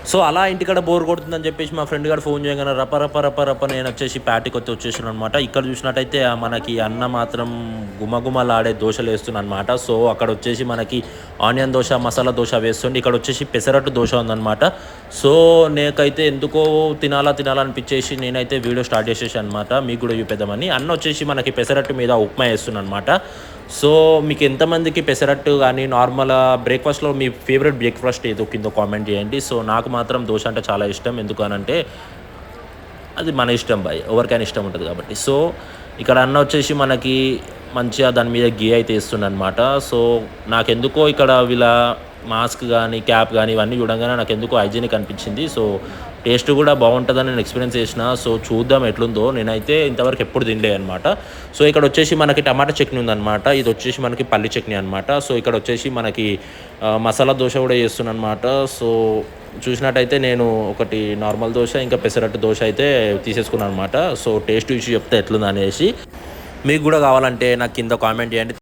So అలా ఇంటికాడ bore కొడుతుందని చెప్పేసి మా ఫ్రెండ్ గారు ఫోన్ చేయగానే రప రప రప రప నేను వచ్చేసి ప్యాటికి వచ్చేసాను అనమాట. ఇక్కడ చూసినట్టయితే మనకి అన్న మాత్రం గుమగుమలాడే దోశలు వేస్తున్నాను అనమాట. సో అక్కడ వచ్చేసి మనకి ఆనియన్ దోశ, మసాలా దోశ వేస్తుండే. ఇక్కడ వచ్చేసి పెసరట్టు దోశ ఉందన్నమాట. సో నాకైతే ఎందుకో తినాలనిపించేసి నేనైతే వీడియో స్టార్ట్ చేసేసాను అనమాట, మీకు కూడా చూపిద్దామని. అన్న వచ్చేసి మనకి పెసరట్టు మీద ఉప్మా వేస్తున్నాను అనమాట. సో మీకు ఎంతమందికి పెసరట్టు కానీ నార్మల్ బ్రేక్ఫాస్ట్లో మీ ఫేవరెట్ బ్రేక్ఫాస్ట్ ఏదో కింద కామెంట్ చేయండి. సో నాకు మాత్రం దోశ అంటే చాలా ఇష్టం. ఎందుకు అనంటే అది మన ఇష్టం బాయ్, ఎవరికైనా ఇష్టం ఉంటుంది కాబట్టి. సో ఇక్కడ అన్న వచ్చేసి మనకి మంచిగా దాని మీద గీ అయితే ఇస్తుండనమాట. సో నాకెందుకో ఇక్కడ వీళ్ళ మాస్క్ కానీ క్యాప్ కానీ ఇవన్నీ చూడంగానే నాకు ఎందుకో హైజీనిక్ అనిపించింది. సో టేస్ట్ కూడా బాగుంటుందని నేను ఎక్స్పీరియన్స్ చేసిన. సో చూద్దాం ఎట్లుందో. నేనైతే ఇంతవరకు ఎప్పుడు తినలే అనమాట. సో ఇక్కడ వచ్చేసి మనకి టమాటా చట్నీ ఉందన్నమాట. ఇది వచ్చేసి మనకి పల్లి చట్నీ అనమాట. సో ఇక్కడ వచ్చేసి మనకి మసాలా దోశ కూడా చేస్తున్నాను అనమాట. సో చూసినట్టయితే నేను ఒకటి నార్మల్ దోశ ఇంకా పెసరట్టు దోశ అయితే తీసేసుకున్నాను అనమాట. సో టేస్ట్ చూసి చెప్తే ఎట్లుంది అనేసి. మీకు కూడా కావాలంటే నాకు కింద కామెంట్ చేయండి.